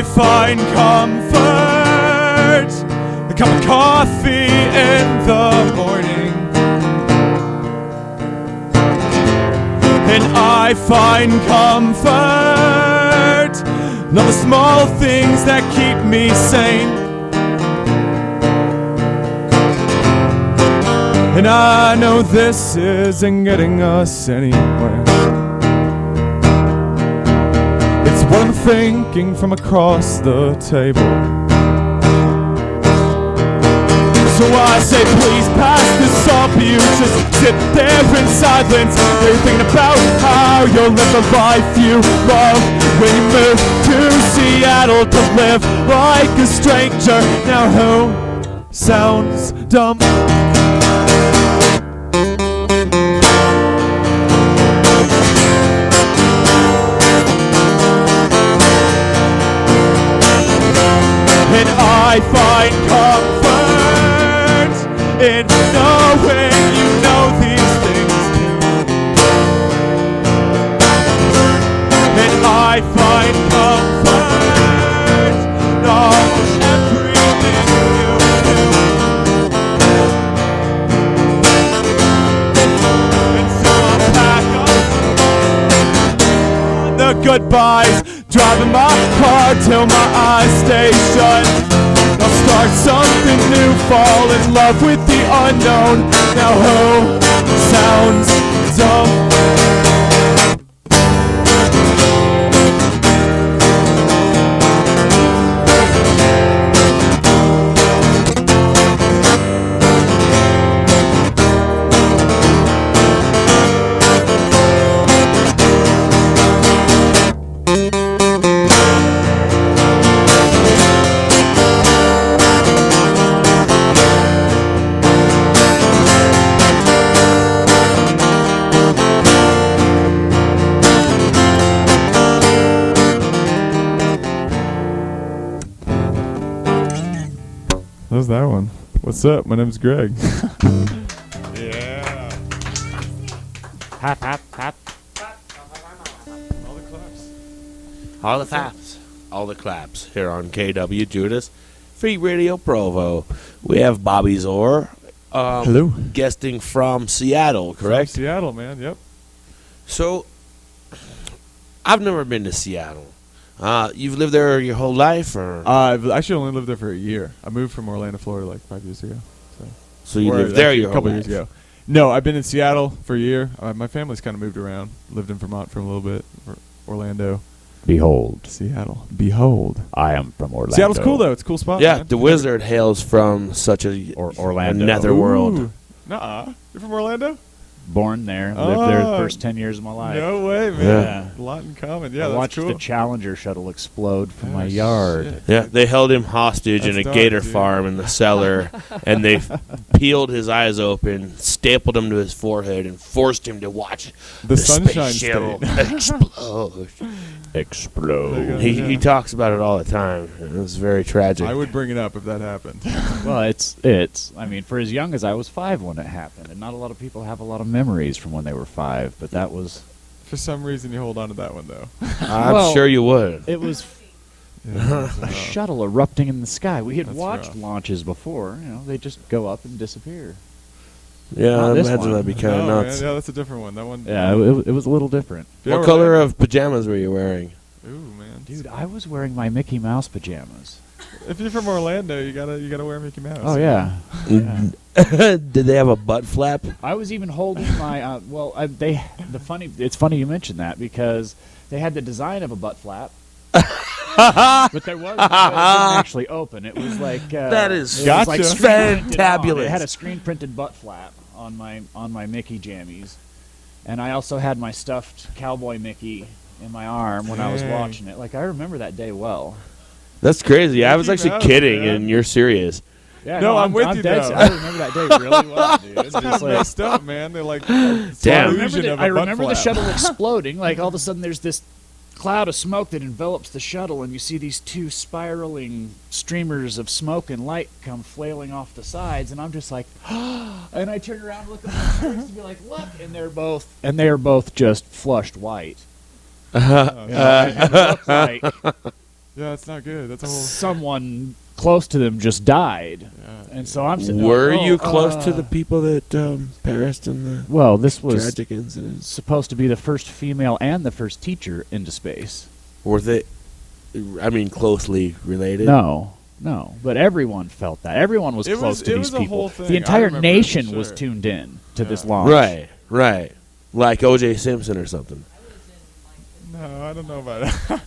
I find comfort, a cup of coffee in the morning. And I find comfort in all the small things that keep me sane. And I know this isn't getting us anywhere. It's what I'm thinking from across the table. So I say, please pass this up. You just sit there in silence. You're thinking about how you'll live the life you love when you move to Seattle to live like a stranger. Now who sounds dumb? And I find comfort in knowing you know these things too. And I find comfort in almost everything you do. And so I'll pack up the goodbyes, driving my car till my eyes stay shut. I'll start something new, fall in love with the unknown. Now who sounds dumb? How's that one? What's up? My name's Greg. Yeah. Hap, hap, hap. All the claps. All the claps. All the claps here on KWJUDAS, Free Radio Provo. We have Bobby Zor. Hello. Guesting from Seattle, correct? From Seattle, man. Yep. So, I've never been to Seattle. You've lived there your whole life, or? I've actually only lived there for a year. I moved from Orlando, Florida, like 5 years ago. So you lived there your a whole couple life? years ago. No, I've been in Seattle for a year. My family's kind of moved around. Lived in Vermont for a little bit. Orlando. Behold. Seattle. Behold. I am from Orlando. Seattle's cool, though. It's a cool spot, Yeah, man. the wizard hails from such a Orlando. netherworld. Ooh. Nuh-uh. You're from Orlando? Born there. Lived there the first 10 years of my life. No way, man. Yeah. A lot in common. Yeah, I that's watched cool. the Challenger shuttle explode from Oh, my yard. shit. Yeah, they held him hostage in That's a dark, gator dude. farm in the cellar, and they peeled his eyes open, stapled him to his forehead, and forced him to watch The Sunshine space shuttle State. explode. Explode. He talks about it all the time. It was very tragic. I would bring it up if that happened. Well, it's. I mean, for as young as I was 5 when it happened, and not a lot of people have a lot of memories from when they were 5, but that was. For some reason, you hold on to that one, though. I'm Well, sure you would. It was Yeah, a shuttle erupting in the sky. We had That's watched rough. launches before. You know, they just go up and disappear. Yeah, Not I this imagine one. that'd be kind of No, nuts. man, yeah, that's a different one. That one. Yeah, it was a little different. Yeah, What color of pajamas were you wearing? Ooh, man. Dude, I was wearing my Mickey Mouse pajamas. If you're from Orlando, you gotta wear Mickey Mouse. Oh, yeah. Yeah. Did they have a butt flap? I was even holding my it's funny you mentioned that because they had the design of a butt flap. But there was it didn't actually open. It was like That is it was like Gotcha. screen-printed Fantabulous. on. It had a screen printed butt flap on my Mickey jammies, and I also had my stuffed cowboy Mickey in my arm when I was Dang. watching it. Like I remember that day well. That's crazy. I was Mickey actually Mouse, kidding, man. and you're serious. Yeah, No, I'm with you, dead though. I remember that day really well, dude. It's kind of messed up, man. They're like Damn. I remember the shuttle exploding. Like all of a sudden, there's this cloud of smoke that envelops the shuttle, and you see these two spiraling streamers of smoke and light come flailing off the sides, and I'm just like, and I turn around, look at my friends, and be like, look, and they are both just flushed white. And they look like Yeah, it's not good. That's a whole. someone close to them just died. Yeah. And so I'm sitting there, Were like, you close to the people that perished in the Well, this was tragic incident? supposed to be the first female and the first teacher into space. Were they, closely related? No. But everyone felt that. Everyone was It close was- to it these was a people. whole thing. The I entire remember it for nation was sure. tuned in to this Yeah. launch. Right. Like O.J. Simpson or something. No, I don't know about that.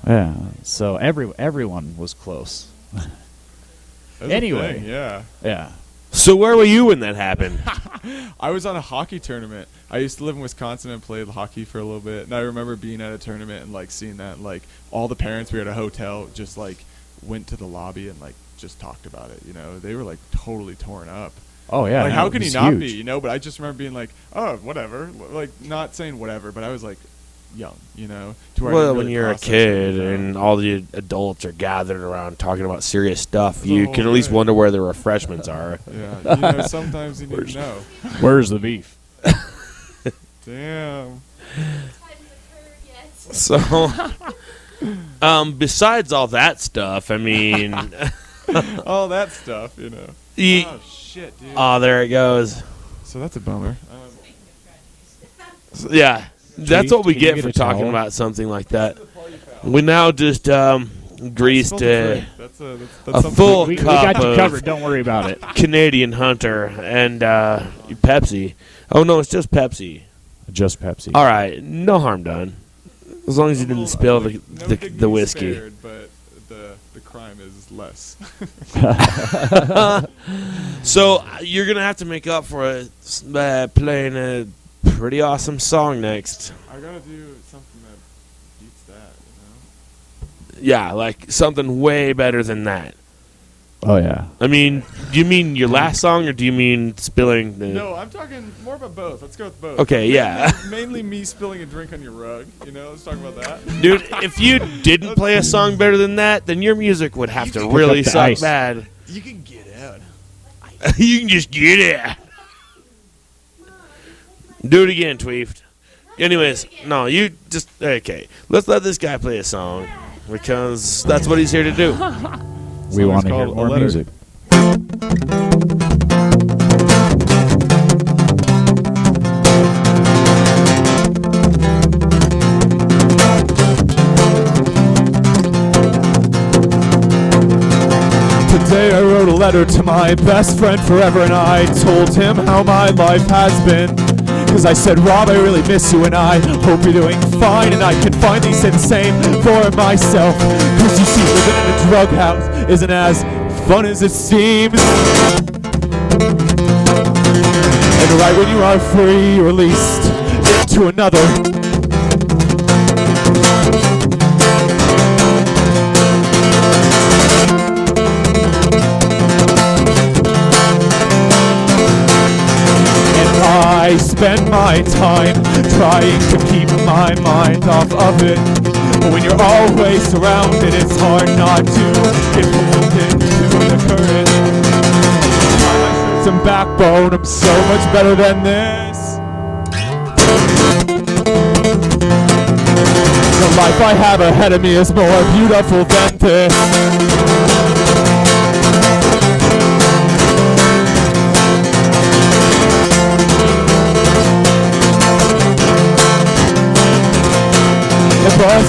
Yeah. So everyone was close. That's a Anyway. thing, yeah. Yeah. So where were you when that happened? I was on a hockey tournament. I used to live in Wisconsin and played hockey for a little bit. And I remember being at a tournament and like seeing that, like all the parents, we were at a hotel, just like went to the lobby and like just talked about it. You know, they were like totally torn up. Oh yeah. Like no, how it can he was not huge. be? You know, but I just remember being like, oh, whatever. Like not saying whatever, but I was like young. You know, to where I Well, didn't when really you're a process kid it, and all the adults are gathered around talking about serious stuff, The you whole can at least thing. wonder where the refreshments are. Yeah, you know, sometimes you need to know. Where's the beef? Damn. So, besides all that stuff, I mean, All that stuff, you know. you, Oh shit, dude. there it goes. So that's a bummer. Yeah, that's what we can you get get for a talking towel? about something like that. We now just greased That's a something. full We cup got you of covered. Don't worry about it. Canadian Hunter and Pepsi. Oh no, it's just Pepsi. Just Pepsi. All right, no harm done. As long as you didn't spill the whiskey. Spared, but the crime is less. So you're gonna have to make up for it playing a pretty awesome song next. I gotta do something that beats that, Yeah, like something way better than that. Oh yeah. I mean, do you mean your last song, or do you mean spilling the? you know? No, I'm talking more about both. Let's go with both. Okay, yeah. Mainly me spilling a drink on your rug. You know, let's talk about that. Dude, if you didn't play a song better than that, then your music would have to pick really up the suck ice. bad. You can get out. You can just get it. Do it again, Tweeft. Anyways, no, you just okay. Let's let this guy play a song because that's what he's here to do. We want to hear called A more Letter. music. Today I wrote a letter to my best friend forever, and I told him how my life has been. Cause I said, Rob, I really miss you, and I hope you're doing fine. And I can finally say the same for myself. Cause you see, living in a drug house isn't as fun as it seems. And right when you are free, you're released into another. I spend my time trying to keep my mind off of it. But when you're always surrounded, it's hard not to get pulled into the current. I show some backbone, I'm so much better than this. The life I have ahead of me is more beautiful than this. But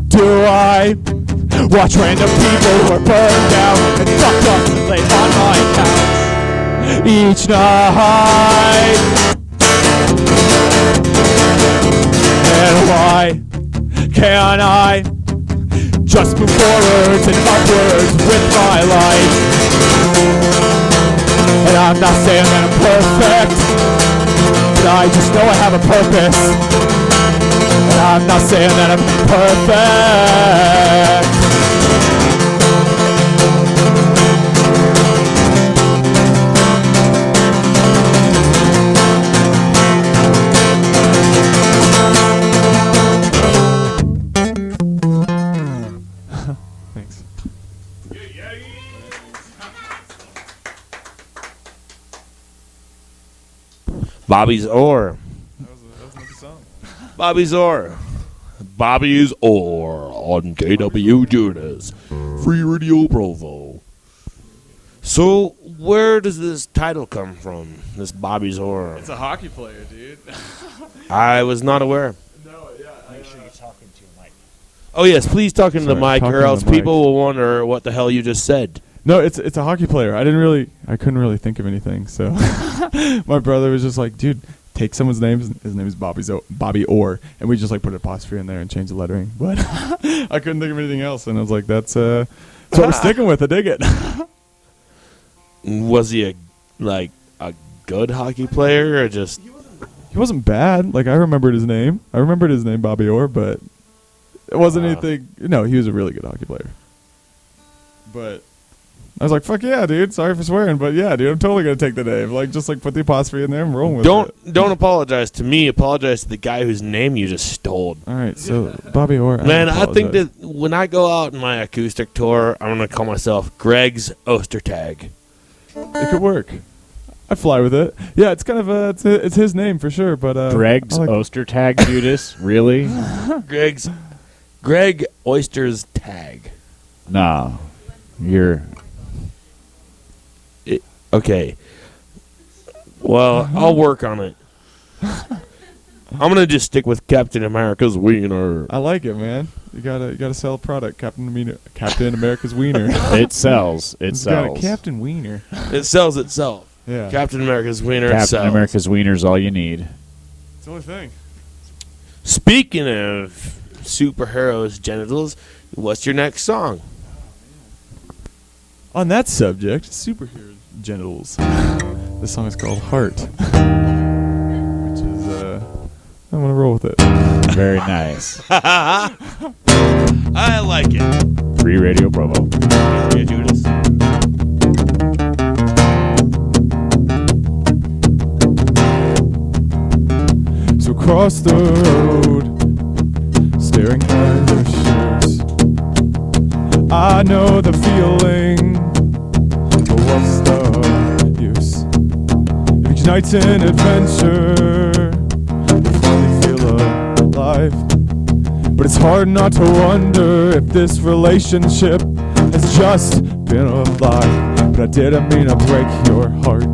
do I watch random people who are burned out and fucked up lay on my couch each night? And why can't I just move forwards and upwards with my life? And I'm not saying that I'm perfect, but I just know I have a purpose. And I'm not saying that I'm perfect. Thanks. Bobby's Ore. That was a good song. Bobby's Ore. Bobby's Or on KWJUDAS, Free Radio Provo. So, where does this title come from? This Bobby's Or? It's a hockey player, dude. I was not aware. No, yeah. Make sure you're talking to your mic. Oh yes, please talk into the Sorry, mic, talking or to else the mic. people will wonder what the hell you just said. No, it's a hockey player. I couldn't really think of anything. So my brother was just like, dude, take someone's name. His name is Bobby Orr, and we just like put an apostrophe in there and change the lettering. But I couldn't think of anything else, and I was like, that's what we're sticking with. I dig it. Was he a good hockey player, or just? He wasn't bad. Like I remembered his name. Bobby Orr, but it wasn't anything. No, he was a really good hockey player. But I was like, fuck yeah, dude. Sorry for swearing, but yeah, dude, I'm totally gonna take the name. Like, just like put the apostrophe in there and roll with it. Don't apologize to me. Apologize to the guy whose name you just stole. All right, so Bobby Orr. Man, I think that when I go out on my acoustic tour, I'm gonna call myself Greg's Ostertag. It could work. I fly with it. Yeah, it's kind of it's his name for sure. But Greg's Ostertag, Judas? Really? Greg Oyster's Tag. No, you're. Okay. Well, I'll work on it. I'm gonna just stick with Captain America's Wiener. I like it, man. You gotta sell a product, Captain America's Wiener. It sells. It It's got sells. a Captain Wiener. It sells itself. Yeah, Captain America's Wiener Captain sells. America's Wiener's all you need. it's the only thing. Speaking of superheroes' genitals, what's your next song? On that subject, superhero genitals. This song is called Heart, which is I'm gonna roll with it. Very nice. I like it. Free Radio Provo. Yeah, Judas. So across the road, staring at your shoes, I know the feeling, but what's the use? It ignites an adventure, you finally feel alive. But it's hard not to wonder if this relationship has just been a lie. But I didn't mean to break your heart.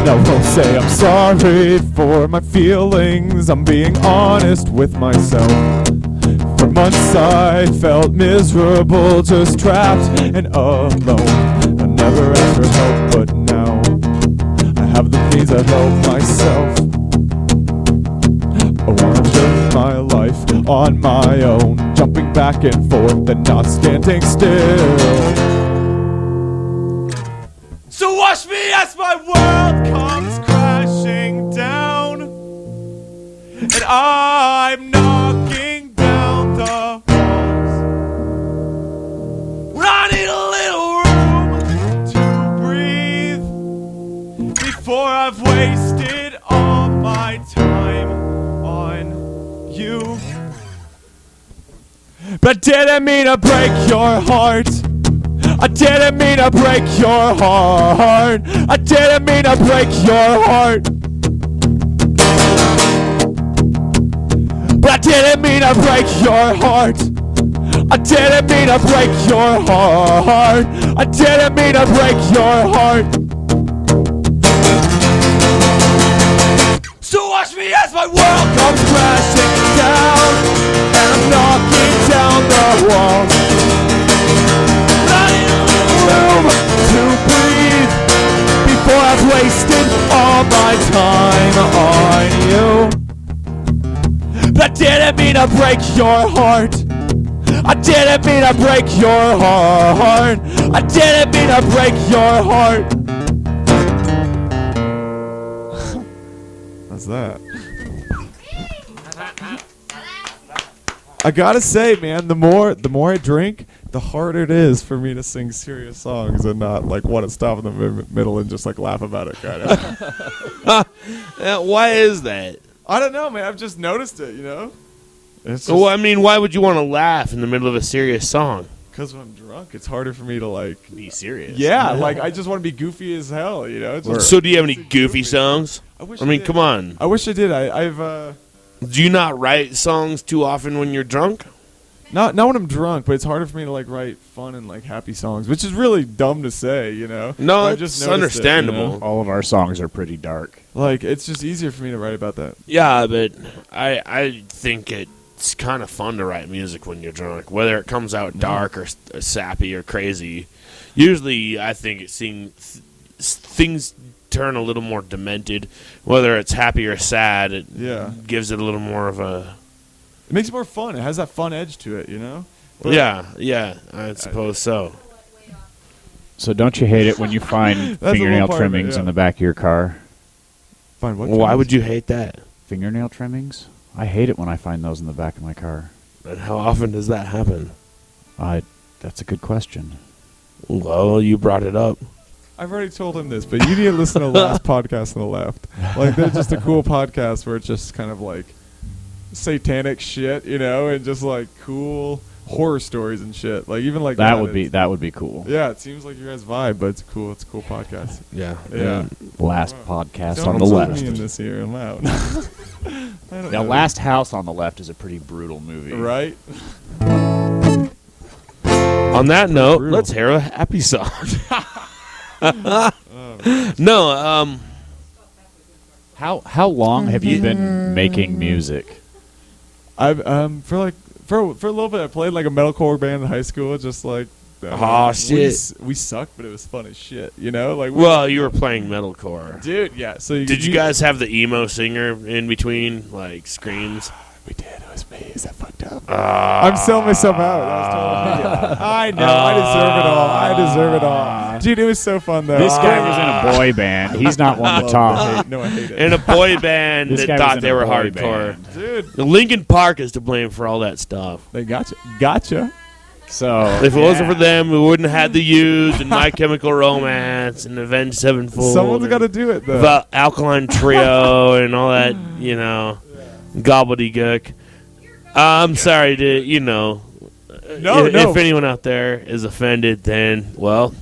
I won't say I'm sorry for my feelings. I'm being honest with myself. For months I felt miserable, just trapped and alone. I never asked for help, but now I have the means to help myself. I wanna live my life on my own, jumping back and forth and not standing still. So watch me as my world comes crashing down, and I'm knocking down the walls. When I need a little room to breathe before I've wasted all my time on you. But I didn't mean to break your heart. I didn't mean to break your heart. I didn't mean to break your heart. But I didn't mean to break your heart. I didn't mean to break your heart. I didn't mean to break your heart. So watch me as my world comes crashing down, and I'm knocking down the walls. Room to breathe before I've wasted all my time on you. But I didn't mean to break your heart. I didn't mean to break your heart. I didn't mean to break your heart. How's that? I gotta say, man, the more I drink, the harder it is for me to sing serious songs and not like want to stop in the middle and just like laugh about it, kind of. Why is that? I don't know, man. I've just noticed it, you know. It's just Well, I mean, why would you want to laugh in the middle of a serious song? Because when I'm drunk, it's harder for me to like be serious. Yeah, like I just want to be goofy as hell, you know. It's just, So do you have any goofy songs? I mean, come on. I wish I did. I've Do you not write songs too often when you're drunk? not when I'm drunk, but it's harder for me to like write fun and like happy songs, which is really dumb to say, you know. No, But I it's just noticed understandable. It, you know? All of our songs are pretty dark. Like it's just easier for me to write about that. Yeah, but I think it's kind of fun to write music when you're drunk, whether it comes out dark or sappy or crazy. Usually, I think things turn a little more demented. Whether it's happy or sad, it gives it a little more of a... It makes it more fun. It has that fun edge to it, you know? But yeah, I suppose so. So don't you hate it when you find That's a fingernail little part of it, trimmings yeah. in the back of your car? Fine, what Why would you hate that? Fingernail trimmings? I hate it when I find those in the back of my car. And how often does that happen? That's a good question. Well, you brought it up. I've already told him this, but you need to listen to the last podcast on the left. Like, they're just a cool podcast where it's just kind of like satanic shit, you know, and just like cool horror stories and shit. Like even like that would be cool. Yeah, it seems like your guys' vibe, but it's cool. It's a cool podcast. Yeah. Last podcast Don't on the insult left. me in this here loud. Now, Last House on the Left is a pretty brutal movie, right? On that note, brutal. let's hear a happy song. No, How long have you been making music? I've for a little bit I played like a metalcore band in high school, just like shit. We sucked, but it was fun as shit, you know? Like well, you were playing metalcore. dude, yeah. So Did you guys have the emo singer in between, like, screams? We did. It was me. Is that fucked up? I'm selling myself out. That was totally me. I know. I deserve it all. Dude, it was so fun, though. This guy was in a boy band. He's not one to talk. No, I hate it. In a boy band This that guy was thought in they a were boy hardcore. band. Dude, Linkin Park is to blame for all that stuff. they gotcha. So If it wasn't for them, we wouldn't have had the Used and My Chemical Romance and Avenged Sevenfold. Someone's got to do it, though. The Alkaline Trio and all that, you know, gobbledygook. I'm sorry to, you know, if anyone out there is offended, then, well,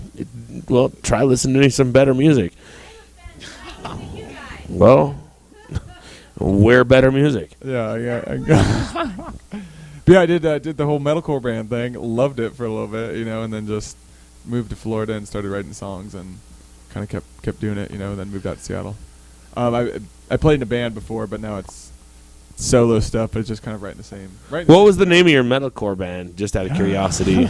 try listening to some better music. Well, we're better music. Yeah. But yeah, I did the whole metalcore band thing. Loved it for a little bit, you know, and then just moved to Florida and started writing songs and kind of kept doing it, you know, and then moved out to Seattle. I played in a band before, but now it's solo stuff, but it's just kind of writing the same. What was the name of your metalcore band, just out of curiosity?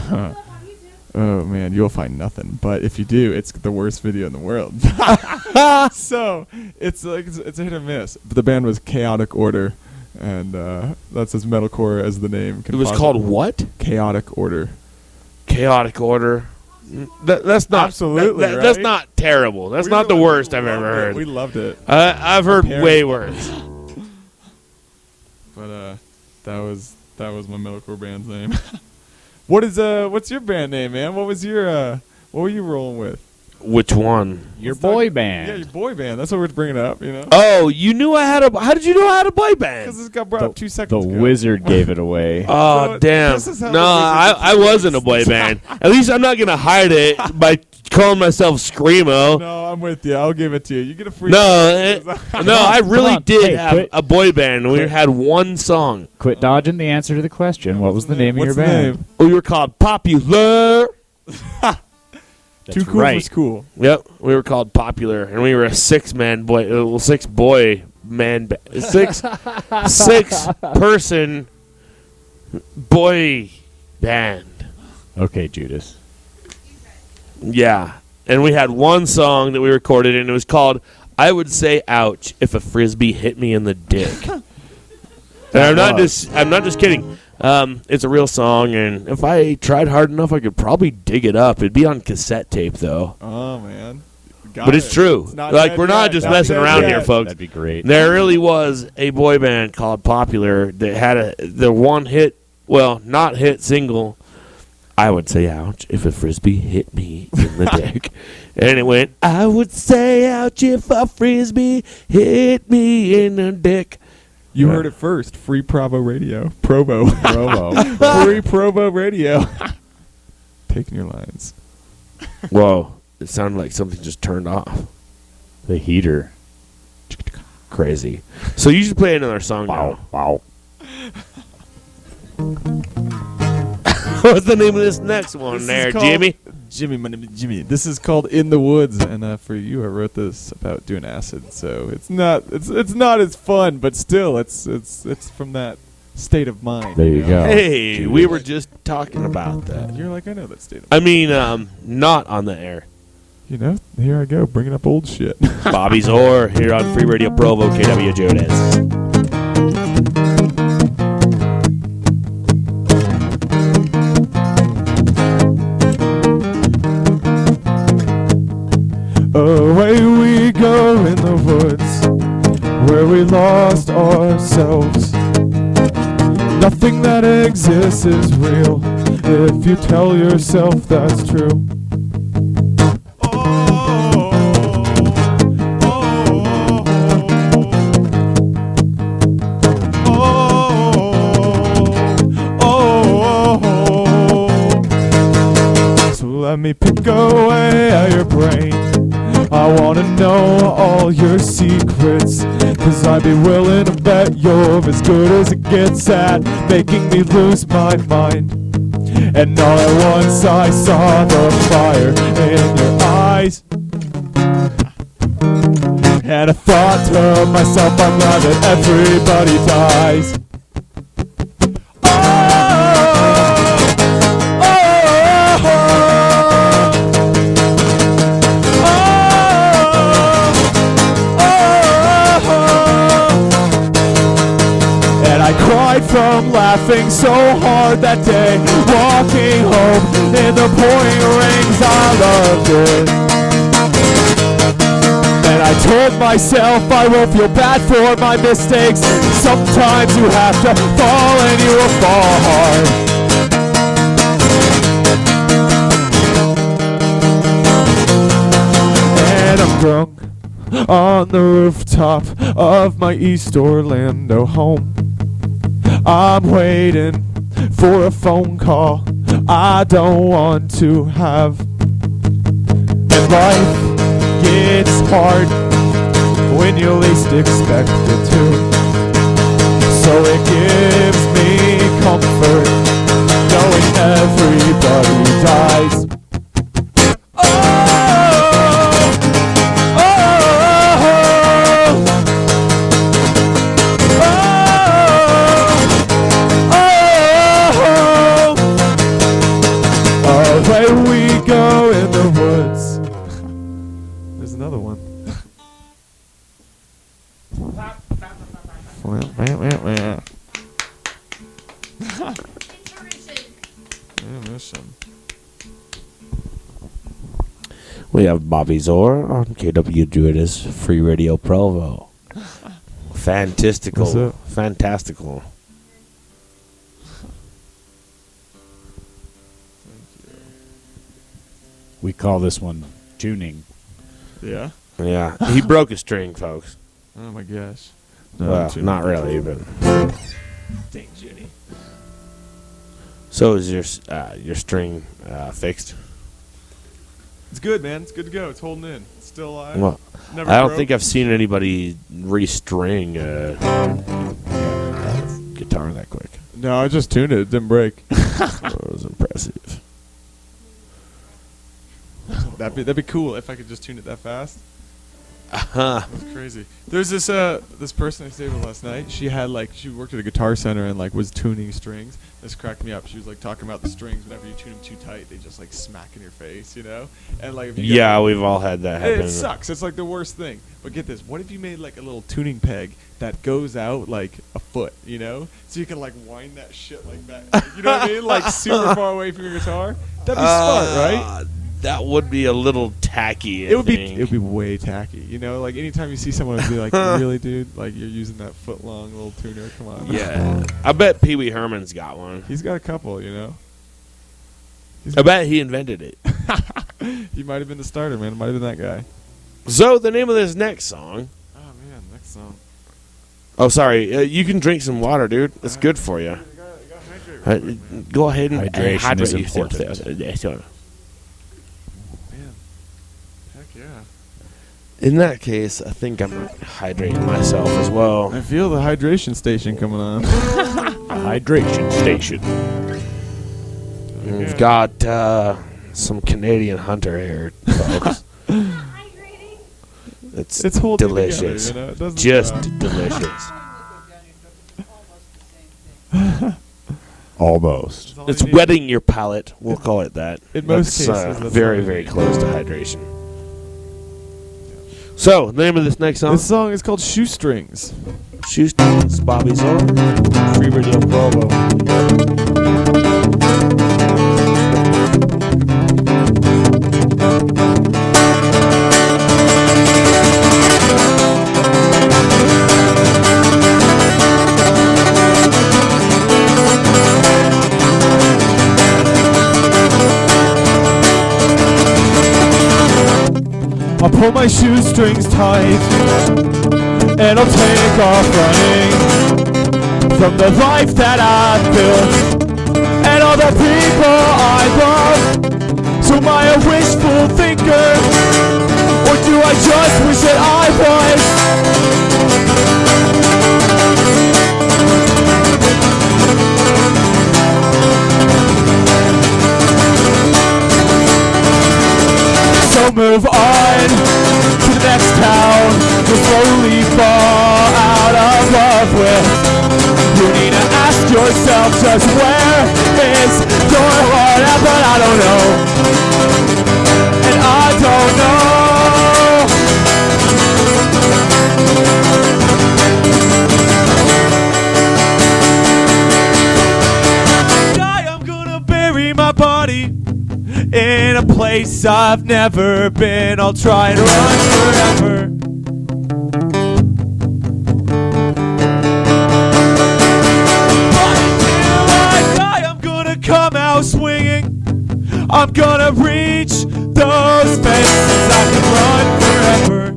Oh, man, you'll find nothing. But if you do, it's the worst video in the world. So it's like it's a hit or miss. But the band was Chaotic Order. And that's as metalcore as the name can It was called what? Chaotic Order. Chaotic Order. That's not absolutely That's right? not terrible. That's not the worst I've ever heard. We loved it. I've heard way worse. But that was my metalcore band's name. What's your band name, man? What were you rolling with? Which one? Your boy band. Yeah, your boy band. That's what we're bringing up, you know. Oh, you knew I had a. How did you know I had a boy band? Because this got brought up 2 seconds The ago. wizard gave it away. Oh, So damn. this is how No, the wizard I wasn't a boy band. At least I'm not going to hide it by calling myself Screamo. No, I'm with you. I'll give it to you. You get a free. No, I really on. did Hey, have quit. a boy band. We Quit. had one song. Quit dodging the answer to the question. What was the name of your What's the band? name? We were called Popular. Too cool right. for school. Yep, we were called Popular, and we were a six boy person boy band. Okay, Judas. Yeah, and we had one song that we recorded, and it was called "I Would Say Ouch If a Frisbee Hit Me in the Dick." And I'm not just kidding. It's a real song, and if I tried hard enough, I could probably dig it up. It'd be on cassette tape, though. Oh man. But it's true. Like, we're not just messing around here, folks. That'd be great. There really was a boy band called Popular that had the one hit, well, not hit single. I would say ouch if a frisbee hit me in the dick. And it went, I would say ouch if a frisbee hit me in the dick. You heard it first. Free Provo Radio. Provo. Provo. Free Provo Radio. taking your lines. Whoa. It sounded like something just turned off. The heater. Crazy. So you should play another song now. Wow. What's the name of this next one there, Jimmy? Jimmy, my name is Jimmy. This is called In the Woods, and for you, I wrote this about doing acid. So it's not as fun, but still, it's from that state of mind. There you go. Hey, we were just talking about that. You're like, I know that state of I mean, not on the air. You know, here I go, bringing up old shit. Bobby Zor here on Free Radio Provo, KWJUDAS. Away we go in the woods, where we lost ourselves. Nothing that exists is real, if you tell yourself that's true. Let me pick away at your brain. I wanna know all your secrets, 'cause I'd be willing to bet you're as good as it gets at making me lose my mind. And all at once I saw the fire in your eyes, and I thought to myself, I'm glad that everybody dies. From laughing so hard that day, walking home in the pouring rains, I loved it. And I told myself I won't feel bad for my mistakes. Sometimes you have to fall and you will fall hard. And I'm drunk on the rooftop of my East Orlando home. I'm waiting for a phone call I don't want to have. And life gets hard when you least expect it to. So it gives me comfort knowing everybody dies. Go in the woods. There's another one. We have Bobby Zor on KWJUDAS Free Radio Provo. Fantastical. Fantastical. We call this one tuning. Yeah? Yeah. He broke a string, folks. Oh my gosh. Well, not really, but. Dang, Judy. So is your string fixed? It's good, man. It's good to go. It's holding in. It's still alive. Well, Never I don't broke. think I've seen anybody restring a guitar that quick. No, I just tuned it. It didn't break. That was impressive. That'd be cool if I could just tune it that fast. That's crazy. There's this person I stayed with last night. She worked at a guitar center and was tuning strings. This cracked me up. She was talking about the strings. Whenever you tune them too tight, they just smack in your face, you know. And if you Yeah, we've all had that happen. it sucks. It's the worst thing. But get this: what if you made a little tuning peg that goes out a foot, you know, so you can wind that shit like that. You know what I mean? Super far away from your guitar. That'd be smart, right? That would be a little tacky. It would be way tacky, you know. Anytime you see someone be really, dude, you're using that foot long little tuner. Come on. Yeah, I bet Pee Wee Herman's got one. He's got a couple, you know. I bet he invented it. He might have been the starter, man. It might have been that guy. So the name of this next song. Oh man, next song. Oh, sorry. You can drink some water, dude. It's good for you. You gotta hydrate, Go ahead and Hydration hydrate is yourself. important. Man. Heck yeah. In that case, I think I'm hydrating myself as well. I feel the hydration station coming on. A hydration station. We've got some Canadian hunter here, folks. It's holding delicious. together, It doesn't Just stop. delicious. Almost. That's all It's you need. wetting your palate. We'll call it that. In most That's, cases, that's very, all you very need. close to hydration. So, the name of this next song? This song is called Shoestrings. Shoestrings, Bobby's on. Free Radio Provo. I'll pull my shoestrings tight and I'll take off running from the life that I've built and all the people I love. So am I a wishful thinker, or do I just wish that I was? So move on to the next town. You'll slowly fall out of love with. You need to ask yourself just where is your heart at, but I don't know. And I don't know. I'm gonna bury my body in a place I've never been. I'll try and run forever. But until I die, I'm gonna come out swinging. I'm gonna reach those fences. I can run forever.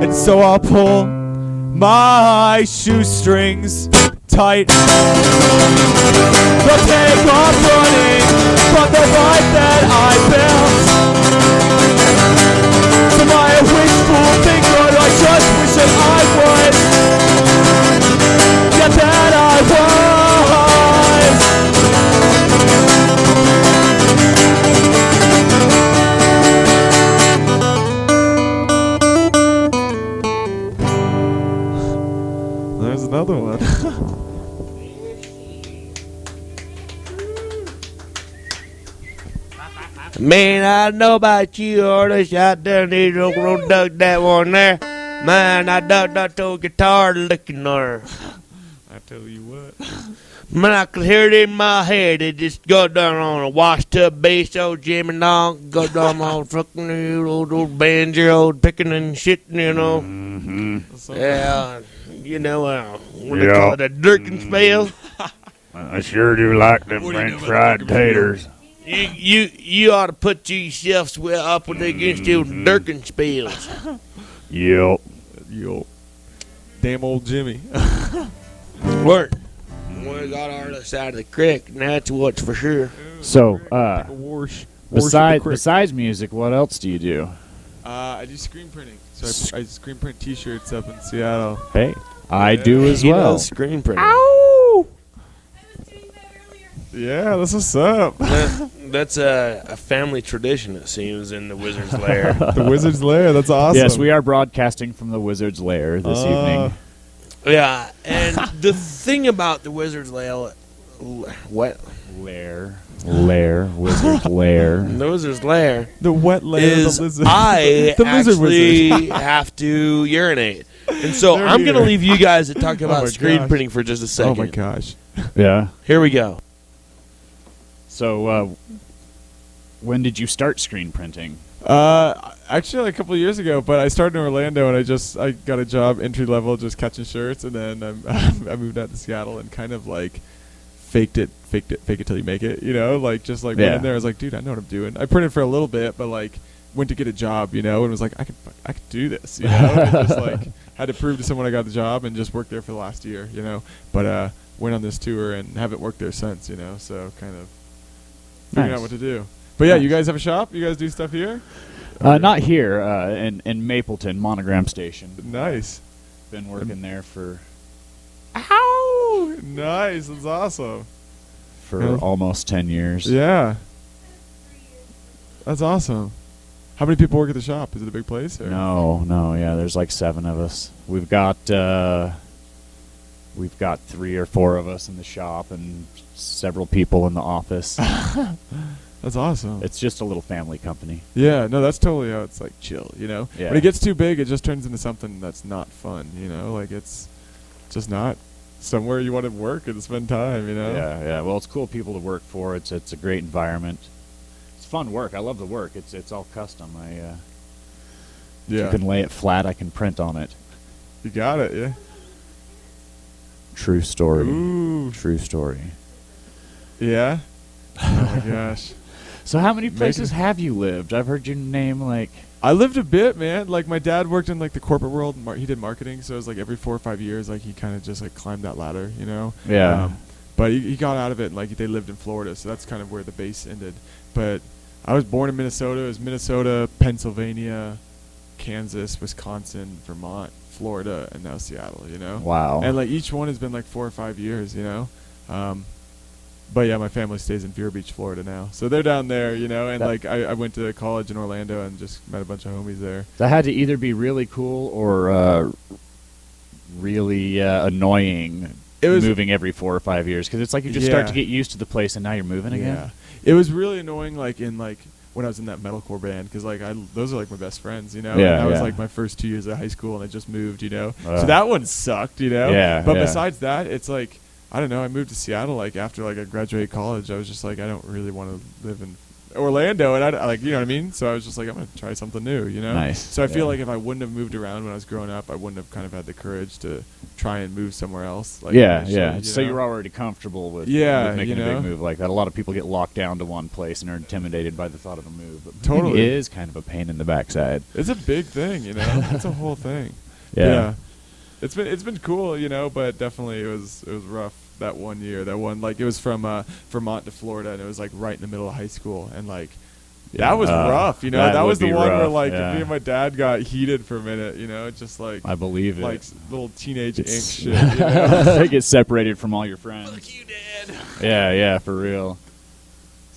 And so I'll pull my shoestrings tight. They'll take off running from the life that I built. So am I a wishful thinker, or do I just wish that I was? Yeah, that I was. There's another one. Man, I know about you artists out there need to go duck that one there. Man, I ducked that to guitar licking there. I tell you what. Man, I could hear it in my head. It just go down on a washed-up bass, old Jimmy Dog, go down on fucking old banjo, old picking and shit, you know. Yeah, you know, what they call it, a dirking spell. I sure do like them French fried taters. You ought to put yourself up against your dirking spells. Yep. Yo. Damn old Jimmy. Word. We got our other side of the creek, and that's what's for sure. So, Besides music, what else do you do? I do screen printing. So I screen print T-shirts up in Seattle. Hey, I do as He well. does screen printing. Yeah, that's what's up. That's a family tradition, it seems, in the Wizard's Lair. The Wizard's Lair. That's awesome. Yes, we are broadcasting from the Wizard's Lair this evening. Yeah, and the thing about the Wizard's Lair, what? Wizard's Lair. The Wizard's Lair The wet lair is of the lizard. I The lizard actually wizard. have to urinate. And so They're I'm going to here. leave you guys to talk about my screen gosh. printing for just a Oh second. my gosh. Yeah. Here we go. So, when did you start screen printing? Actually, a couple of years ago, but I started in Orlando, and I got a job entry level, just catching shirts, and then I moved out to Seattle and kind of like fake it till you make it, you know, like just like went Yeah. in there. I was like, dude, I know what I'm doing. I printed for a little bit, but like went to get a job, and was like, I could do this, and just like had to prove to someone I got the job and just worked there for the last year, but went on this tour and haven't worked there since, so kind of figuring out what to do. But yeah, you guys have a shop? You guys do stuff here? Not here, in Mapleton, Monogram Station. Nice. Been working there for nice. That's awesome. For almost 10 years. Yeah. That's awesome. How many people work at the shop? Is it a big place? Or? No, yeah, there's like 7 of us. We've got 3 or 4 of us in the shop and several people in the office. That's awesome. It's just a little family company. Yeah, no, that's totally how it's like chill, Yeah. When it gets too big, it just turns into something that's not fun, Like it's just not somewhere you want to work and spend time, Yeah. Well, it's cool people to work for. It's a great environment. It's fun work. I love the work. It's all custom. If you can lay it flat, I can print on it. You got it, yeah. True story. Ooh. True story. Yeah? Oh my gosh. So how many places have you lived? I've heard your name like... I lived a bit, man. Like my dad worked in like the corporate world. He did marketing, so it was like every 4 or 5 years, like he kind of just like climbed that ladder, Yeah. But he got out of it, and like they lived in Florida, so that's kind of where the base ended. But I was born in Minnesota. It was Minnesota, Pennsylvania, Kansas, Wisconsin, Vermont, Florida, and now Seattle, Wow. And like each one has been like 4 or 5 years, But yeah, my family stays in Vero Beach, Florida now. So they're down there, and like I went to college in Orlando and just met a bunch of homies there. That had to either be really cool or really annoying. It was moving every 4 or 5 years because it's like you just start to get used to the place and now you're moving again. Yeah, it was really annoying, like in like when I was in that metalcore band, because like those are like my best friends, Yeah, and that was like my first 2 years of high school, and I just moved, So that one sucked, Yeah. But besides that, it's like, I don't know. I moved to Seattle like after like I graduated college. I was just like, I don't really want to live in Orlando, and I like, you know what I mean. So I was just like, I'm gonna try something new, Nice. So I feel like if I wouldn't have moved around when I was growing up, I wouldn't have kind of had the courage to try and move somewhere else. Like So you're already comfortable with making a big move like that. A lot of people get locked down to one place and are intimidated by the thought of a move. But totally, it is kind of a pain in the backside. It's a big thing, It's a whole thing. Yeah. It's been cool, but definitely it was rough. That 1 year, like it was from Vermont to Florida, and it was like right in the middle of high school, and like that was rough, that was the one where like me and my dad got heated for a minute, just like I believe like it. Little teenage angst shit. Get separated from all your friends. Fuck you, Dad. Yeah, for real.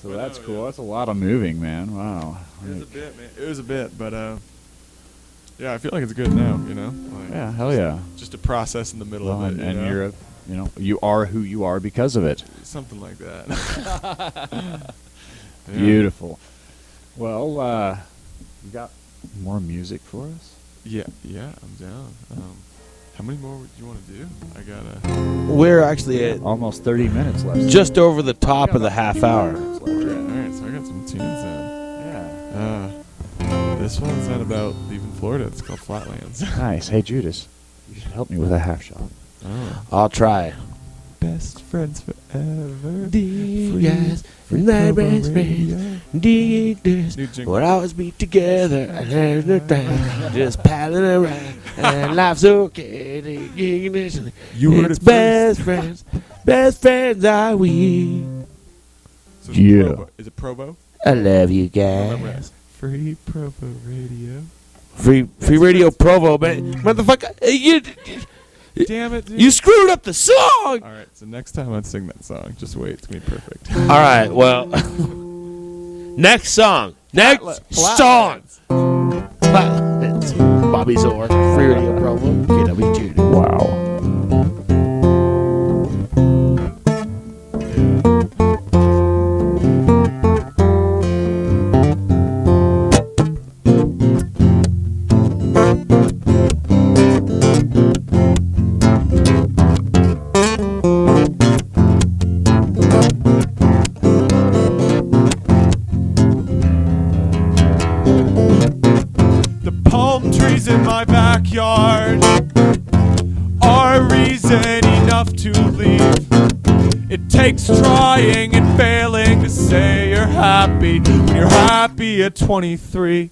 So that's cool. Yeah. That's a lot of moving, man. Wow. It was a bit, man. It was a bit, but yeah, I feel like it's good now, Like, yeah, hell yeah. Just a process in the middle of it, and you're you are who you are because of it. Something like that. Yeah. Beautiful. Well, you got more music for us? Yeah, I'm down. How many more would you want to do? I gotta. We're actually at almost 30 minutes left. Just over the top of the half hour. All right, so I got some tunes in. Yeah. This one's not about leaving Florida. It's called Flatlands. Nice. Hey, Judas, you should help me with a half shot. Oh. I'll try. Best friends forever. Yes, my best friends. Dig this. We'll always be together. And there's no time. Just palling around. And life's okay. Dig this. You heard it best friends. Best friends are we. So yeah. Provo. Is it Provo? I love you guys. Free Provo Radio. Free Radio Provo, man. Motherfucker. Damn it, dude. You screwed up the song! Alright, so next time I sing that song, just wait. It's going to be perfect. Alright, well. Next song. Next song. Flatlands. Bobby Zor. Free Radio Provo. KWJUDAS. Wow. In my backyard are reason enough to leave. It takes trying and failing to say you're happy. happy when you're happy at 23.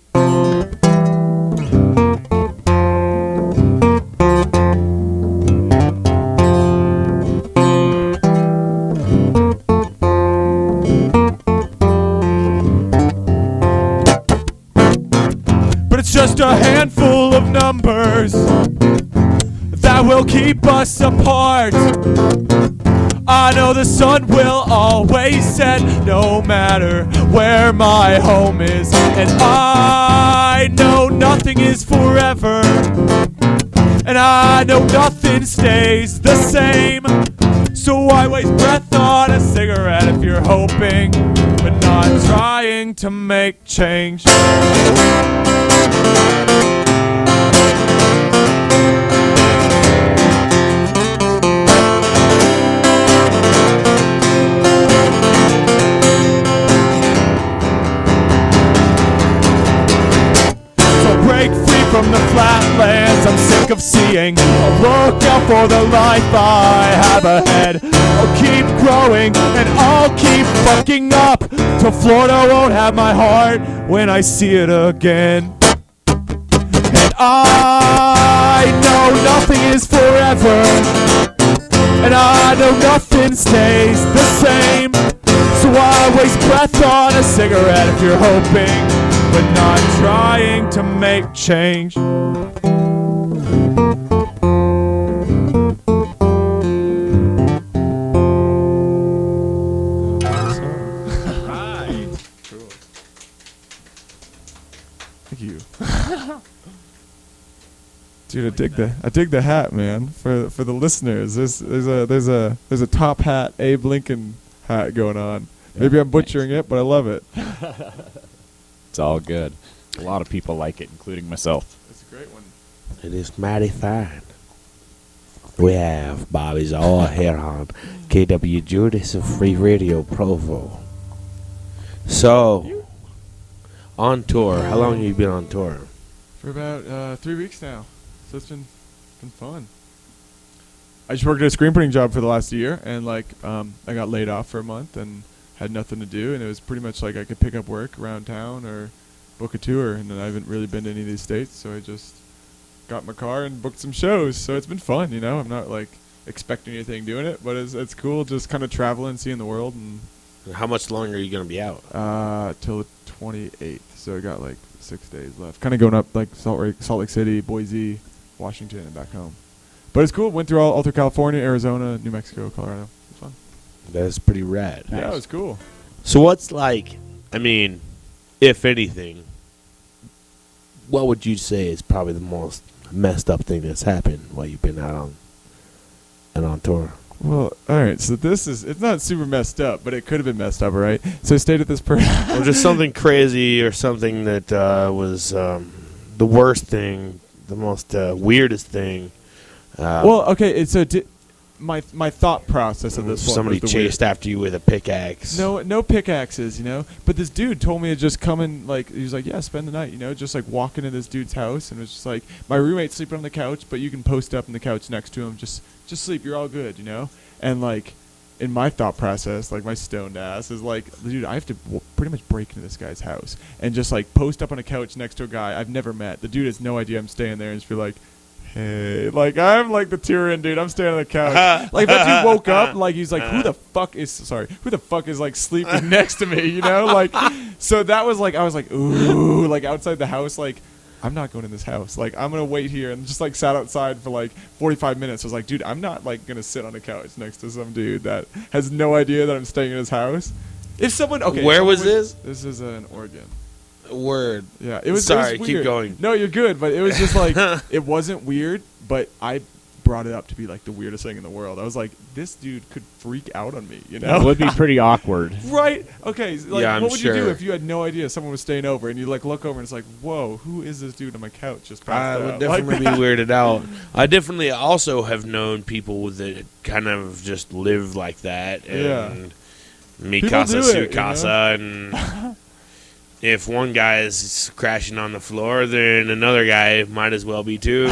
But it's just a handful of numbers that will keep us apart. I know the sun will always set no matter where my home is, and I know nothing is forever, and I know nothing stays the same. So why waste breath on a cigarette if you're hoping but not trying to make change? Break free from the flatlands, I'm sick of seeing. I'll look out for the life I have ahead. I'll keep growing and I'll keep fucking up till Florida won't have my heart when I see it again. And I know nothing is forever, and I know nothing stays the same. So why waste breath on a cigarette if you're hoping but not trying to make change? Right. Cool. Thank you. Dude, I dig the hat, man. For the listeners, there's a top hat Abe Lincoln hat going on. Maybe I'm butchering it, but I love it. It's all good. A lot of people like it, including myself. It's a great one. It is mighty fine. We have Bobby's all here on KWJUDAS of Free Radio Provo. So, on tour. How long have you been on tour? For about 3 weeks now. So it's been fun. I just worked at a screen printing job for the last year, and I got laid off for a month and had nothing to do, and it was pretty much like I could pick up work around town or book a tour, and I haven't really been to any of these states, so I just got in my car and booked some shows. So it's been fun, you know. I'm not expecting anything doing it, but it's cool just kind of traveling, seeing the world. And How much longer are you going to be out? Till the 28th, so I got 6 days left. Kind of going up Salt Lake City, Boise, Washington, and back home. But it's cool. Went through all through California, Arizona, New Mexico, Colorado. It was fun. That's pretty rad. Yeah, it was cool. So what's if anything, what would you say is probably the most messed up thing that's happened while you've been out on tour? Well, all right. So it's not super messed up, but it could have been messed up, all right? So I stayed at this person. Or just something crazy or something that was the worst thing, the most weirdest thing. Well, okay. So my thought process of this one somebody was chased after you with a pickaxe. No pickaxes, you know. But this dude told me to just come in, he was like, yeah, spend the night, you know, just walk into this dude's house, and it was just my roommate's sleeping on the couch, but you can post up on the couch next to him, just sleep, you're all good, you know. And in my thought process, my stoned ass is dude, I have to pretty much break into this guy's house and just post up on a couch next to a guy I've never met. The dude has no idea I'm staying there, and just be like, hey, I'm the Tyrion dude. I'm staying on the couch. That dude woke up, he's who the fuck is sleeping next to me, you know? So that was I was ooh, outside the house, I'm not going in this house. I'm gonna wait here, and just sat outside for 45 minutes. I was dude, I'm not gonna sit on a couch next to some dude that has no idea that I'm staying in his house. If someone, okay, where was this? This is in Oregon. Word. Yeah, it was. Sorry, it was keep weird. going. No, you're good, but it was just it wasn't weird, but I brought it up to be the weirdest thing in the world. I was this dude could freak out on me, you know? It would be pretty awkward. Right? Okay, I'm what would you do sure. if you had no idea someone was staying over, and you look over and it's whoa, who is this dude on my couch just passed I would out? definitely be weirded out. I definitely also have known people that kind of just live like that. And mi People casa, do su it, casa, and if one guy is crashing on the floor, then another guy might as well be too.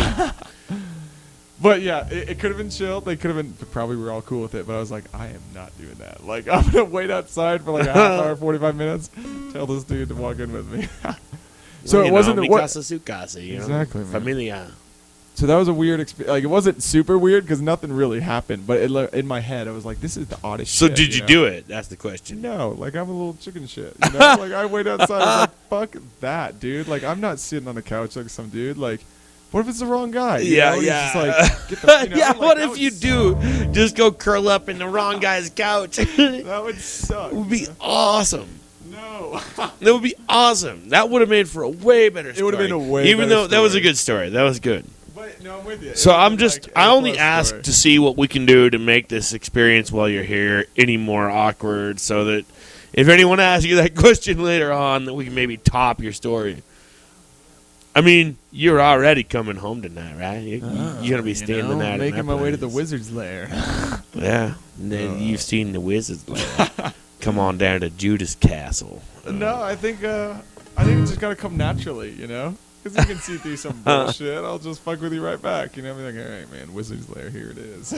But yeah, it could have been chill. They could have been, probably we're all cool with it. But I was like, I am not doing that. Like, I'm going to wait outside for like a half hour, 45 minutes. Tell this dude to walk in with me. So it wasn't mi casa su casa, you exactly, know? man. Familia. So that was a weird experience. Like, it wasn't super weird because nothing really happened. But in my head, I was like, this is the oddest So shit. did you do it? That's the question. No, like I'm a little chicken shit. You know, like I wait outside. I was like, fuck that, dude. Like I'm not sitting on the couch like some dude. Like, what if it's the wrong guy? You know? He's just like, get the, you know, yeah, like, what if you do just go curl up in the wrong guy's couch? That would suck. It would be awesome. No. That would be awesome. That would have made for a way better story. It would have been a way Even better though that was a story. good story. That was good. But no, I'm with you. So It I'm was just, like I A only plus asked story. to see what we can do to make this experience while you're here any more awkward so that if anyone asks you that question later on, that we can maybe top your story. I mean, you're already coming home tonight, right? You're going to be staying the night. making in my that way to the place. Wizard's Lair. Yeah. And then you've seen the Wizard's Lair. Come on down to Judas Castle. No, I think it just gotta come naturally, you know. Because you can see through some bullshit. I'll just fuck with you right back. You know, I'm like, all right, man, Wizard's Lair, here it is.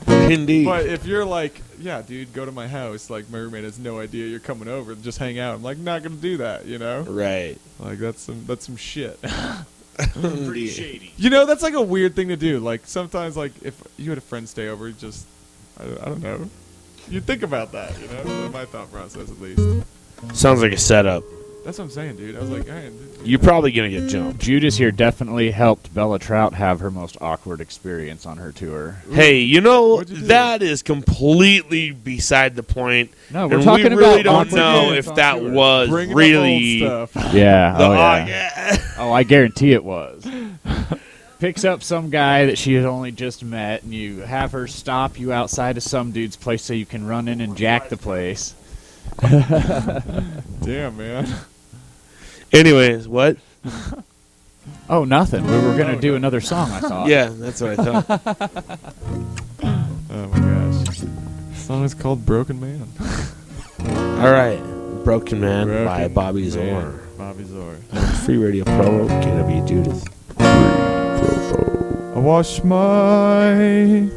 Indeed. But if you're like, yeah, dude, go to my house, like, my roommate has no idea you're coming over, just hang out. I'm like, not gonna do that, you know? Right. Like, that's some shit. Pretty shady. You know, that's like a weird thing to do. Like, sometimes, like, if you had a friend stay over, just, I don't know. You'd think about that, you know? That's my thought process, at least. Sounds like a setup. That's what I'm saying, dude. I was like, all right. You're probably going to get jumped. Judas here definitely helped Bella Trout have her most awkward experience on her tour. Hey, you know, What'd you do? that is completely beside the point. No, we're And talking we really about don't awkward know moments if on that tour. was Bringing really up old stuff. Yeah. the Oh, yeah. Oh, I guarantee it was. Picks up some guy that she had only just met, and you have her stop you outside of some dude's place so you can run in and jack the place. Damn, man. Anyways, what? Oh, nothing. We were going to do another song, I thought. Yeah, that's what I thought. Oh my gosh. The song is called Broken Man. All right. Broken Man by Broken Bobby Man. Zor. Bobby Zor. Free Radio Provo, KWJUDAS. Provo. I wash my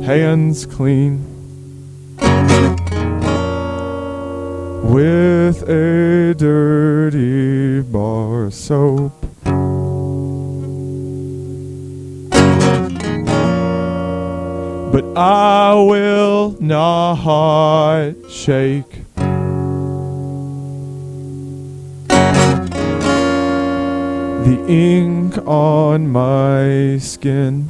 hands clean with a dirty bar of soap. But I will not shake the ink on my skin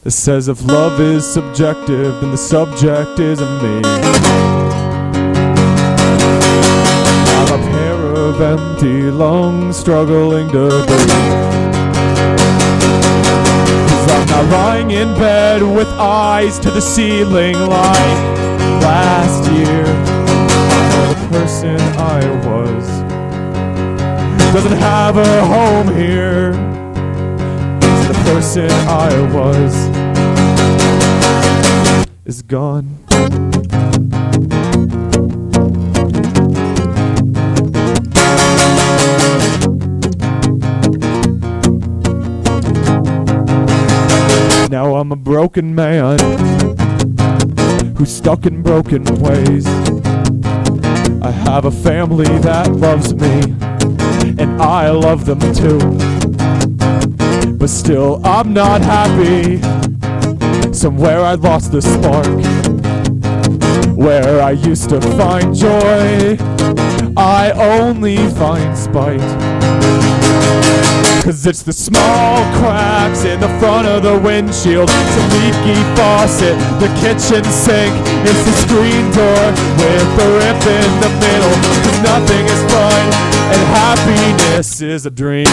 that says if love is subjective, then the subject isn't me. I'm a pair of empty lungs struggling to breathe. 'Cause I'm not lying in bed with eyes to the ceiling like last year. I know the person I was doesn't have a home here. So the person I was is gone. Now I'm a broken man who's stuck in broken ways. I have a family that loves me, and I love them too. But still, I'm not happy. Somewhere I lost the spark. Where I used to find joy, I only find spite. 'Cause it's the small cracks in the front of the windshield, it's a leaky faucet, the kitchen sink, it's the screen door with the rip in the middle. 'Cause nothing is fun and happiness is a dream.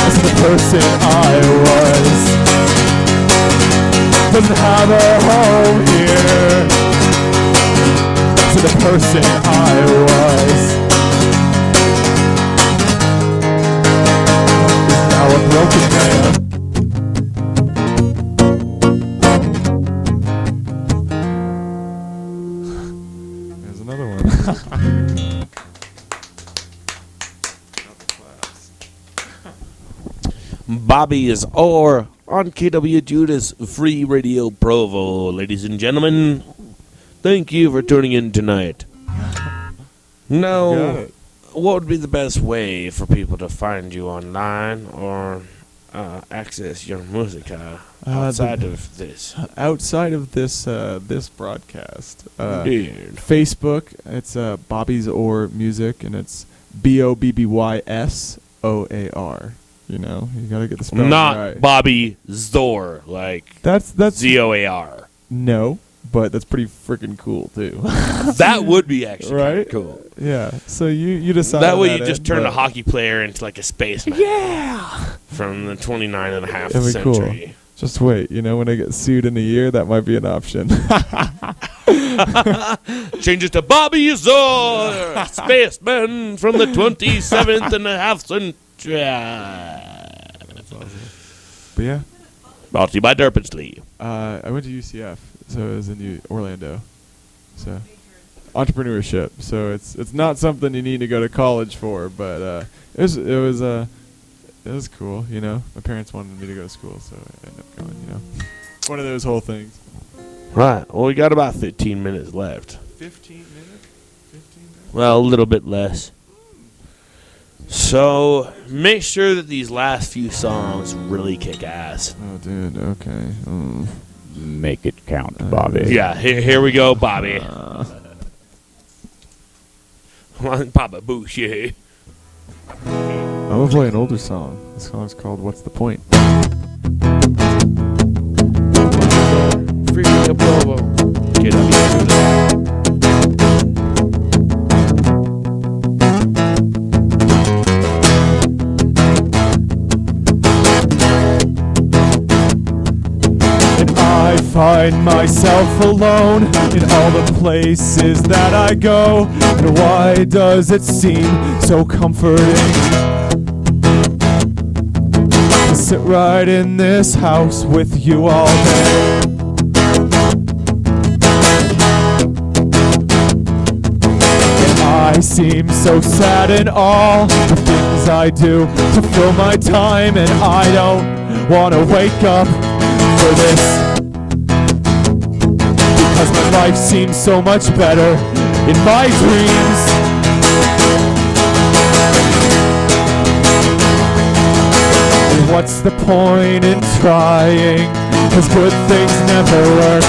It's the person I was, doesn't have a home here. To the person I was is now a broken man. There's another one. Bobby is or on KWJUDAS Free Radio Provo. Ladies and gentlemen, thank you for tuning in tonight. Now, what would be the best way for people to find you online or access your musica outside of this? Outside of this this broadcast. Dude. Facebook, it's Bobby's Or Music, and it's BOBBYSOAR. You know, you gotta get the spelling Not right. Bobby Zor, like That's ZOAR. No, but that's pretty freaking cool too. That would be actually Right? cool. Yeah. So you decide. That way on you just turn a hockey player into like a spaceman. Yeah. From the 29 and a half That'd be cool. century. Just wait. You know, when I get sued in a year, that might be an option. Change it to Bobby Zor, spaceman from the 27th and a half century. But yeah, Brought to you by Derpinsley. I went to UCF, so it was in Orlando. So entrepreneurship. So it's not something you need to go to college for, but it was cool. You know, my parents wanted me to go to school, so I ended up going. You know, one of those whole things. Right. Well, we got about 15 minutes left. 15 minutes. 15 minutes. Well, a little bit less. So make sure that these last few songs really kick ass. Oh, dude. Okay. Make it count, Bobby. Yeah. Here we go, Bobby. Papa Boucher. I'm gonna play an older song. This song's called "What's the Point." Free Radio Provo. KWJUDAS. I find myself alone in all the places that I go. And why does it seem so comforting to sit right in this house with you all day? And I seem so sad in all the things I do to fill my time, and I don't want to wake up for this, because my life seems so much better in my dreams. And what's the point in trying, 'cause good things never work.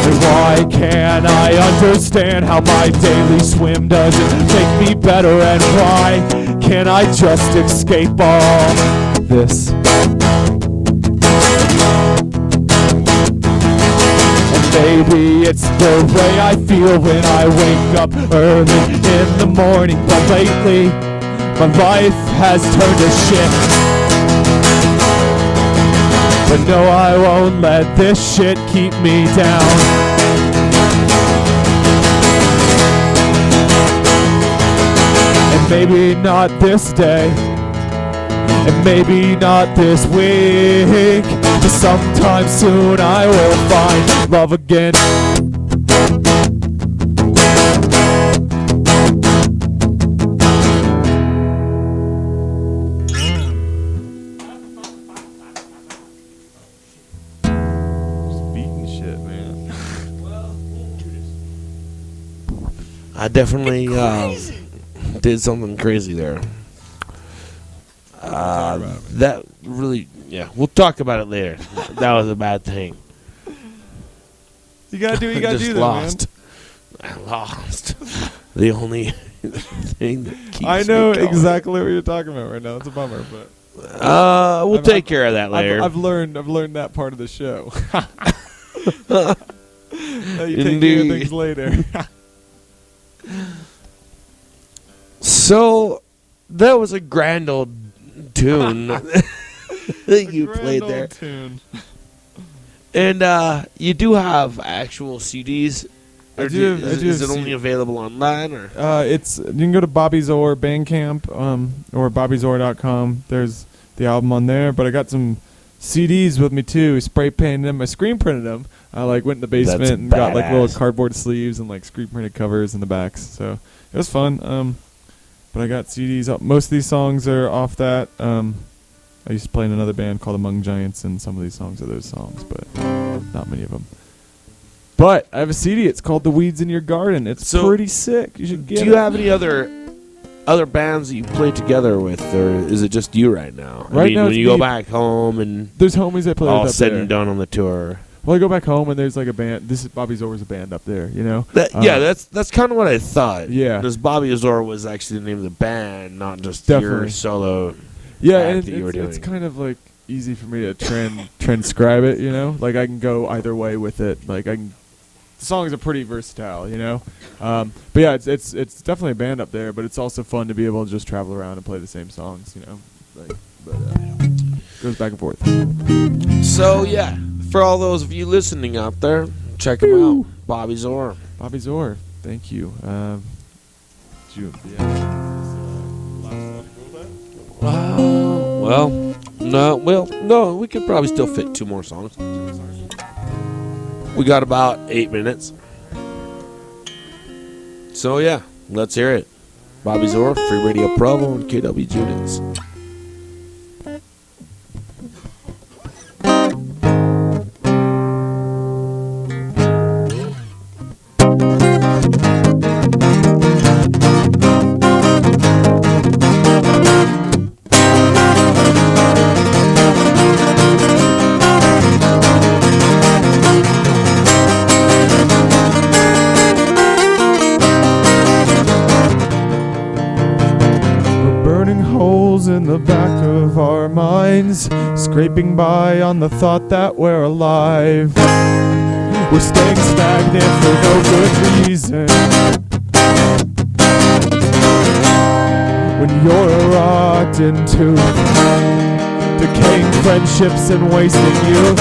And why can't I understand how my daily swim doesn't make me better, and why can't I just escape all this? And maybe it's the way I feel when I wake up early in the morning, but lately my life has turned to shit. But no, I won't let this shit keep me down. And maybe not this day, and maybe not this week, but sometime soon I will find love again. I definitely did something crazy there. That really, yeah, we'll talk about it later. That was a bad thing. You gotta do what you gotta Just do, though, lost. I lost. The only thing that keeps I know me going. exactly what you're talking about right now. It's a bummer, but We'll take care of that later. I've learned that part of the show. That you take care of Indeed. things later. So that was a grand old tune that you played Grand there. old tune. And you do have actual CDs? I Or do is have it only available online? Or You can go to Bobby's Or Bandcamp or bobby'sor.com. There's the album on there, but I got some CDs with me too. Spray painted them. I screen printed them. I like went in the basement That's and got like little badass. cardboard sleeves and like screen printed covers in the backs. So it was fun. But I got CDs. Most of these songs are off that. I used to play in another band called Among Giants, and some of these songs are those songs, but not many of them. But I have a CD. It's called The Weeds in Your Garden. It's pretty sick. You should get it. Do you have any other bands that you play together with, or is it just you right now? Right now when it's you go me. back home and There's homies I play all with up said there. and done on the tour. Well, I go back home and there's like a band. This is Bobby Zor's a band up there, you know. That's kind of what I thought. Yeah. Because Bobby Azor was actually the name of the band, not just your Definitely. solo. Yeah, act and that you were it's doing. kind of like easy for me to transcribe it, you know. Like I can go either way with it. Like the songs are pretty versatile, you know. But yeah, it's definitely a band up there. But it's also fun to be able to just travel around and play the same songs, you know. Goes back and forth. So yeah, for all those of you listening out there, check him out, Bobby Zor. Bobby Zor, thank you. No, we could probably still fit 2 more songs. We got about 8 minutes. So yeah, let's hear it. Bobby Zor, Free Radio Provo, and KWJUDAS. In the back of our minds, scraping by on the thought that we're alive. We're staying stagnant for no good reason. When you're rocked into decaying friendships and wasting youth,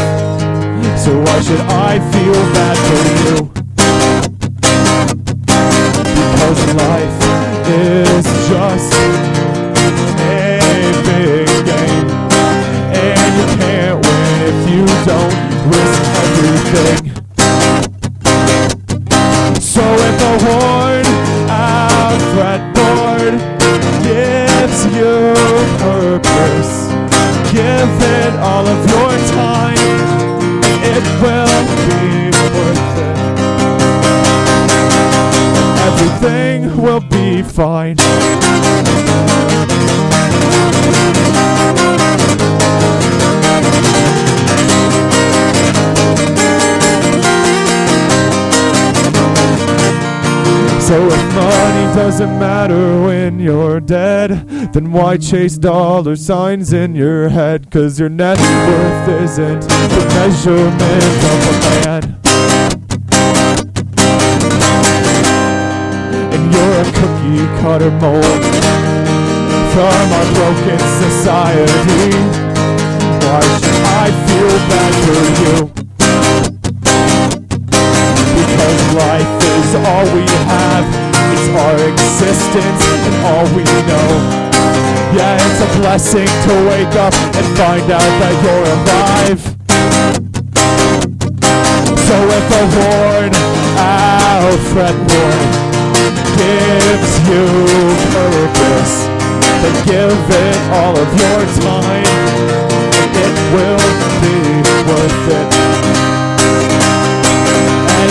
so why should I feel bad for you? Because life is just big game, and you can't win if you don't risk everything. So if a worn out fretboard gives you purpose, give it all of your time, it will be worth it. Everything will be fine. So if money doesn't matter when you're dead, then why chase dollar signs in your head? 'Cause your net worth isn't the measurement of a man. And you're a cookie cutter mold from our broken society. Why should I feel bad for you? Because life is all we have, it's our existence and all we know. Yeah, it's a blessing to wake up and find out that you're alive. So if a worn out fretboard gives you purpose, then give it all of your time, and it will be worth it.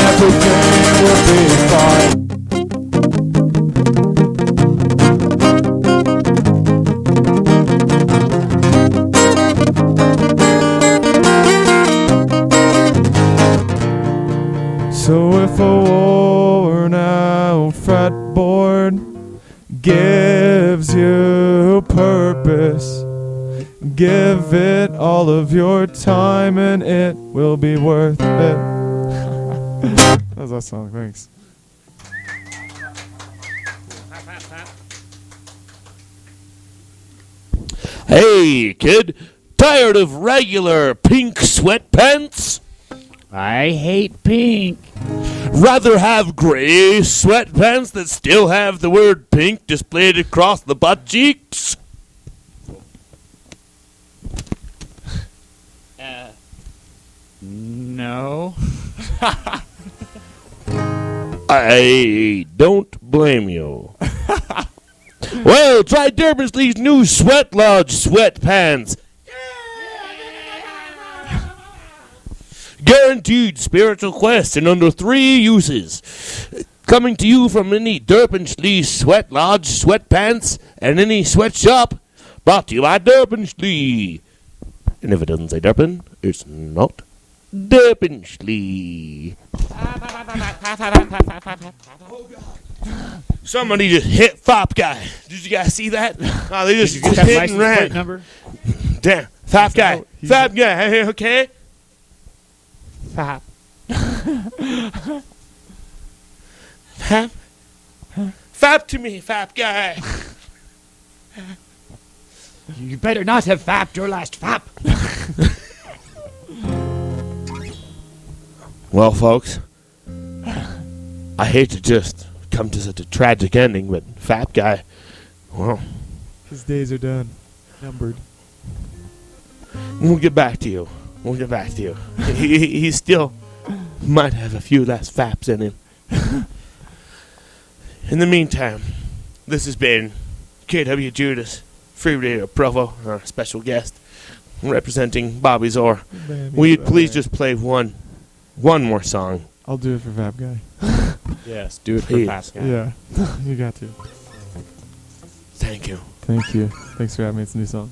Everything will be fine. So if a worn out fretboard gives you purpose, give it all of your time and it will be worth it. That was that song, thanks. Hey, kid, tired of regular pink sweatpants? I hate pink. Rather have gray sweatpants that still have the word pink displayed across the butt cheeks? I don't blame you. Well, try Derbyshire new Sweat Lodge sweatpants. Guaranteed spiritual quest in under 3 uses. Coming to you from any Derbyshire Sweat Lodge sweatpants and any sweatshop. Brought to you by Derbyshire. And if it doesn't say Durban, it's not Derbyshire. Somebody just hit Fop Guy. Did you guys see that? Oh, they just Get that hit and license plate ran. number? Damn, Fop Guy. Fop Guy, okay? Fop. Fop. Fop to me, Fop Guy. You better not have fapped your last fap. Well, folks, I hate to just come to such a tragic ending, but Fap Guy, well, His days are done. Numbered. we'll get back to you. We'll get back to you. He still might have a few less faps in him. In the meantime, this has been KWJUDAS, Free Radio Provo, our special guest, representing Bobby Zor. Will you please just play one more song? I'll do it for Fab Guy. Yes, do it Please. for Pascal. Yeah, you got to. Thank you. Thank you. Thanks for having me. It's a new song.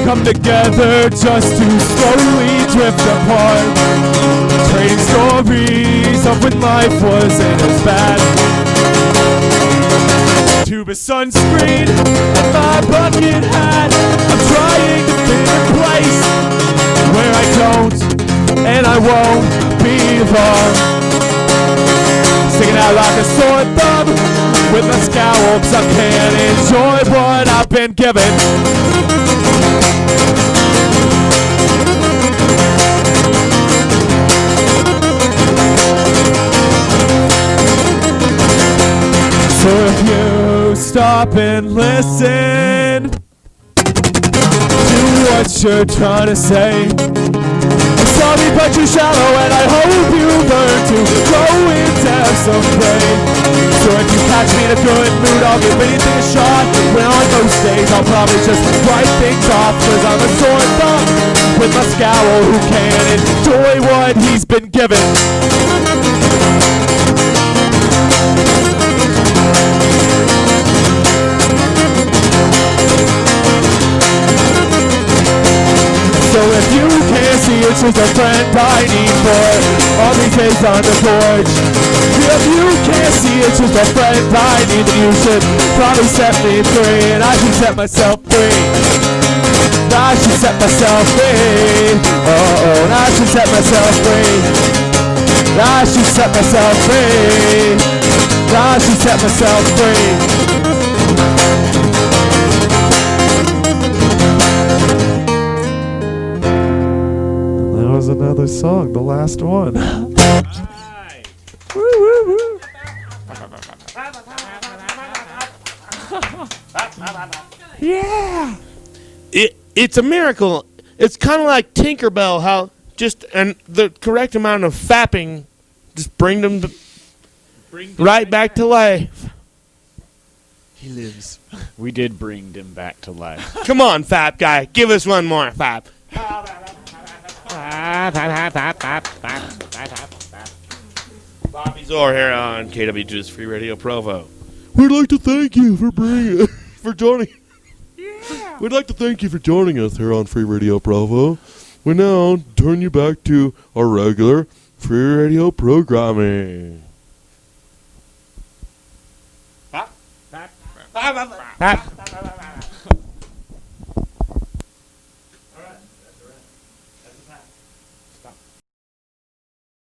Come together just to slowly drift apart, trading stories of when life wasn't as bad. Tube of sunscreen and my bucket hat, I'm trying to find a place where I don't and I won't belong. Sticking out like a sore thumb with my scalps, I can't enjoy what I've been given. So if you stop and listen to what you're trying to say, I'm sorry but you're shallow and I hope you learn to go in depth someday. So if you catch me in a good mood, I'll give anything a shot. When on those days, I'll probably just write things off, cause I'm a sore thumb with my scowl who can't enjoy what he's been given. So if you can't see it's just a friend I need for all these days on the porch. If you can't see it's just a friend I need, then you should probably set me free. And I should set myself free. I should set myself free. Oh, and I should set myself free. I should set myself free. I should set myself free. That was another song, the last one. Yeah! It's a miracle. It's kind of like Tinkerbell, how just the correct amount of fapping just bring them right back to life. He lives. We did bring him back to life. Come on, Fap Guy. Give us one more, Fap. Bobby Zor here on KWJUDAS Free Radio Provo. We'd like to thank you for joining. Yeah. We'd like to thank you for joining us here on Free Radio Provo. We now turn you back to our regular free radio programming. Fap.